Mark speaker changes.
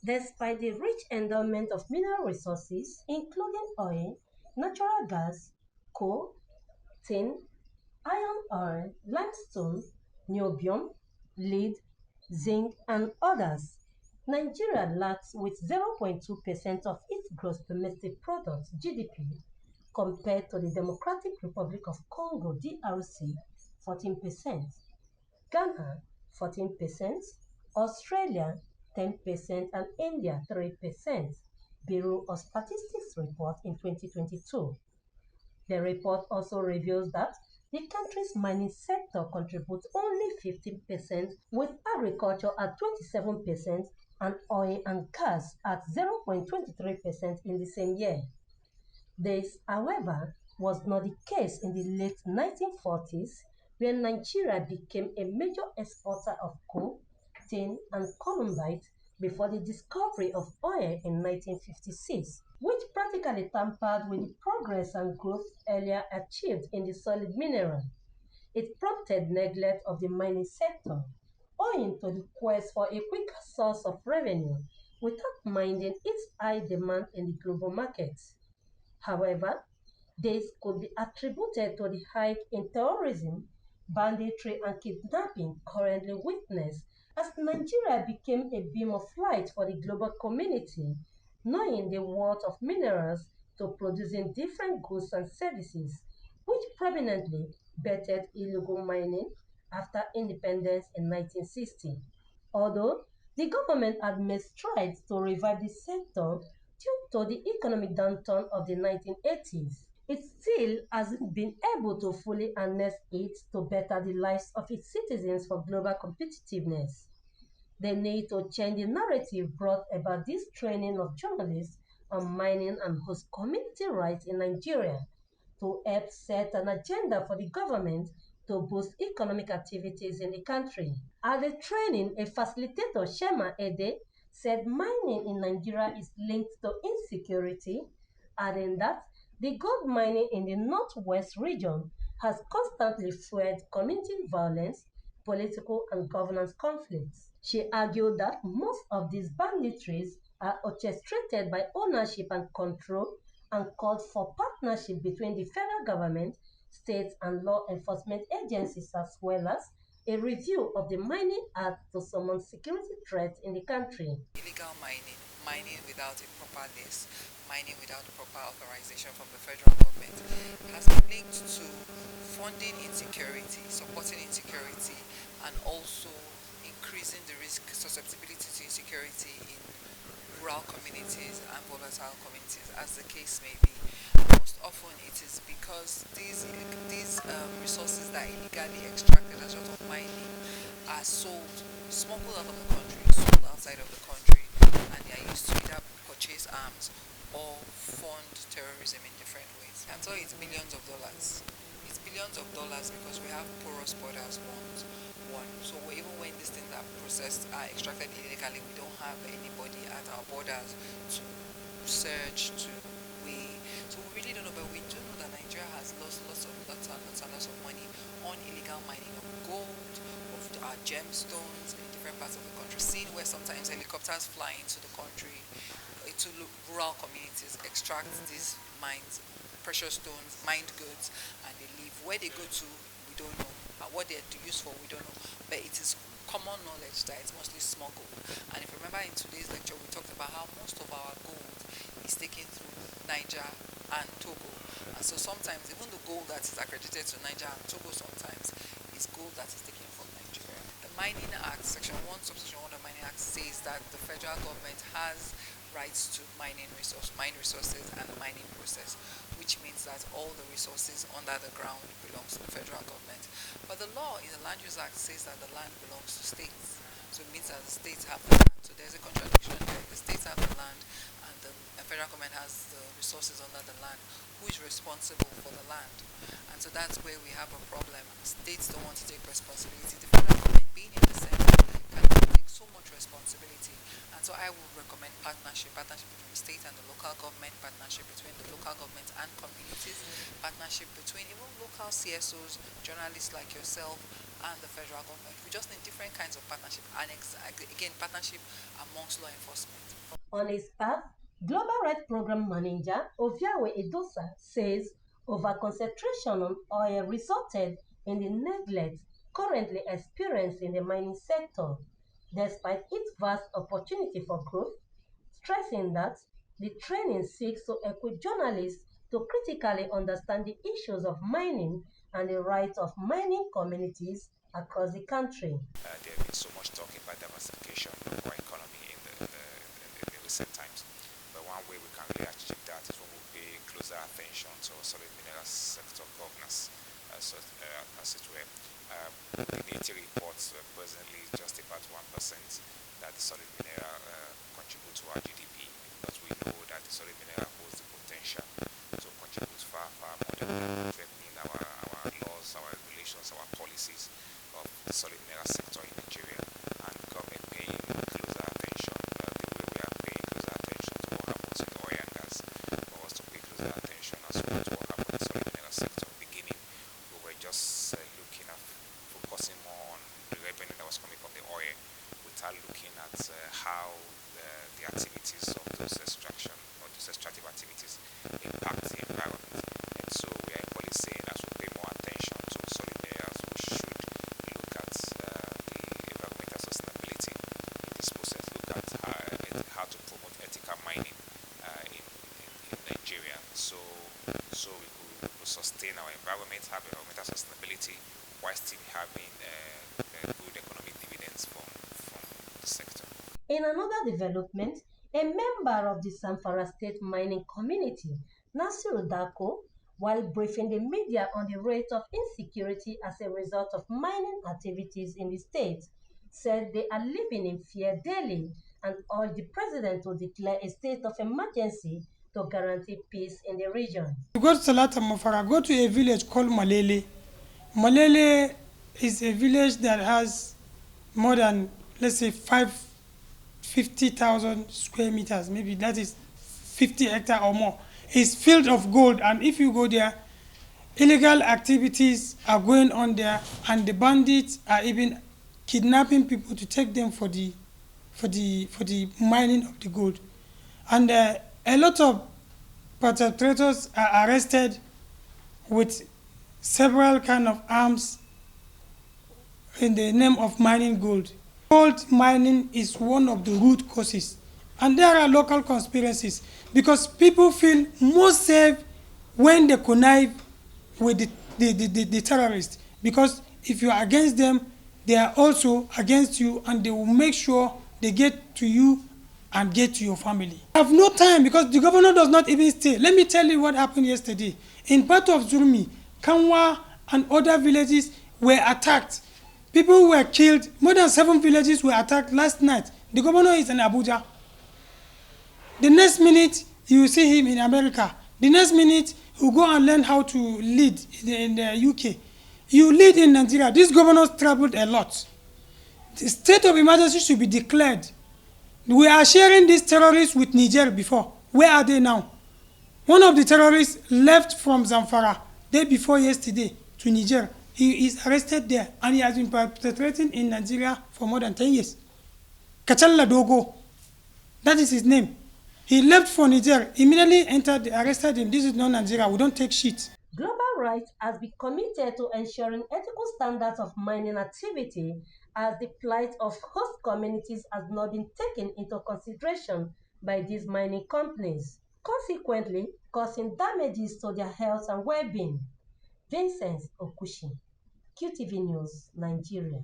Speaker 1: Despite the rich endowment of mineral resources, including oil, natural gas, coal, tin, iron ore, limestone, niobium, lead, zinc, and others, Nigeria lacks with 0.2% of its gross domestic product (GDP) compared to the Democratic Republic of Congo (DRC) 14%, Ghana 14%, Australia 10%, and India 3%, Bureau of Statistics report in 2022. The report also reveals that the country's mining sector contributes only 15%, with agriculture at 27% and oil and gas at 0.23% in the same year. This, however, was not the case in the late 1940s, when Nigeria became a major exporter of coal, tin, and Columbite before the discovery of oil in 1956, which practically tampered with the progress and growth earlier achieved in the solid mineral. It prompted neglect of the mining sector, owing to the quest for a quicker source of revenue without minding its high demand in the global market. However, this could be attributed to the hike in terrorism, banditry, and kidnapping currently witnessed as Nigeria became a beam of light for the global community, knowing the worth of minerals to producing different goods and services, which prominently bettered illegal mining after independence in 1960. Although the government had made strides to revive the sector due to the economic downturn of the 1980s, it still hasn't been able to fully harness it to better the lives of its citizens for global competitiveness. The need to change the narrative brought about this training of journalists on mining and host community rights in Nigeria to help set an agenda for the government to boost economic activities in the country. At the training, a facilitator, Shema Ede, said mining in Nigeria is linked to insecurity, adding that the gold mining in the northwest region has constantly fueled community violence, political and governance conflicts. She argued that most of these banditries are orchestrated by ownership and control and called for partnership between the federal government, states, and law enforcement agencies, as well as a review of the Mining Act to summon security threats in the country.
Speaker 2: Illegal mining, mining without a proper list, mining without proper authorization from the federal government, has been linked to funding insecurity, supporting insecurity, and also increasing the risk susceptibility to insecurity in rural communities and volatile communities, as the case may be. Most often, it is because these resources that are illegally extracted as a result of mining are sold, smuggled out of the country, sold outside of the country, and they are used to either purchase arms or fund terrorism in different ways. And so it's billions of dollars. It's billions of dollars because we have porous borders, one. So even when these things are processed, are extracted illegally, we don't have anybody at our borders to search, to weigh. So we really don't know, but we do know that Nigeria has lost lots of money on illegal mining of gold, of our gemstones in different parts of the country. Seen where sometimes helicopters fly into the country, into rural communities, extract these mines, precious stones, mined goods, and they leave. Where they go to, we don't know. And what they're used for, we don't know. But it is common knowledge that it's mostly smuggled. And if you remember in today's lecture, we talked about how most of our gold is taken through Niger and Togo. And so sometimes, even the gold that is accredited to Niger and Togo sometimes is gold that is taken from Nigeria. The Mining Act, Section 1, Subsection 1 of the Mining Act says that the federal government has rights to mine resources and the mining process, which means that all the resources under the ground belongs to the federal government. But the law in the Land Use Act says that the land belongs to states. So it means that the states have the land. So there's a contradiction there. The states have the land and the federal government has the resources under the land. Who is responsible for the land? And so that's where we have a problem. States don't want to take responsibility. The federal government, being in the center, cannot take so much responsibility. And so I would recommend partnership between the state and the local government, partnership between the local government and communities, partnership between even local CSOs, journalists like yourself, and the federal government. We just need different kinds of partnership and again partnership amongst law enforcement.
Speaker 1: On his part, Global Red Program Manager Oviawe Edosa says over-concentration on oil resulted in the neglect currently experienced in the mining sector, despite its vast opportunity for growth, stressing that the training seeks to equip journalists to critically understand the issues of mining and the rights of mining communities across the country.
Speaker 3: There has been so much talk about diversification of our economy in the recent times. But one way we can really achieve that is when we pay closer attention to our solid mineral sector governance, as it were. The NITI reports presently just about 1% that the solid mineral contribute to our GDP, but we know that the solid mineral holds the potential to contribute far, far more than that, threatening our laws, our regulations, our policies of the solid mineral sector in Nigeria, and government paying closer attention, the way we are paying closer attention to what happens in oil and gas, for us to pay closer attention as well to what happens in the solid mineral sector. Beginning, we were just looking at focusing more on the revenue that was coming from the oil, without looking at how the activities of those extraction or those extractive activities impact the environment. And so we are equally saying as we pay more attention to solid minerals, we should look at the environmental sustainability in this process, look at how to promote ethical mining in Nigeria. So we could sustain our environment, have environmental sustainability, while still having good economic dividends from the sector.
Speaker 1: In another development, a member of the Zamfara State mining community, Nasiru Dako, while briefing the media on the rate of insecurity as a result of mining activities in the state, said they are living in fear daily and urged the president to declare a state of emergency to guarantee peace in the region.
Speaker 4: You go to Salata Mafara, go to a village called Malele. Malele is a village that has more than, let's say, 50,000 square meters, maybe that is 50 hectares or more. It's filled of gold, and if you go there, illegal activities are going on there, and the bandits are even kidnapping people to take them for the mining of the gold. And a lot of perpetrators are arrested with several kind of arms in the name of mining gold. Gold mining is one of the root causes, and there are local conspiracies because people feel more safe when they connive with the terrorists, because if you are against them, they are also against you, and they will make sure they get to you and get to your family. I have no time because the governor does not even stay. Let me tell you what happened yesterday. In part of Zurmi, Kanwa and other villages were attacked. People were killed. More than 7 villages were attacked last night. The governor is in Abuja. The next minute, you see him in America. The next minute, you go and learn how to lead in the UK. You lead in Nigeria. These governors traveled a lot. The state of emergency should be declared. We are sharing these terrorists with Niger before. Where are they now? One of the terrorists left from Zamfara day before yesterday to Niger. He is arrested there, and he has been perpetrating in Nigeria for more than 10 years. Kachalla Dogo, that is his name. He left for Niger, immediately entered, arrested him. This is not Nigeria, we don't take shit.
Speaker 1: Global Rights has been committed to ensuring ethical standards of mining activity as the plight of host communities has not been taken into consideration by these mining companies, consequently causing damages to their health and well-being. Vincent Okushi, QTV News, Nigeria.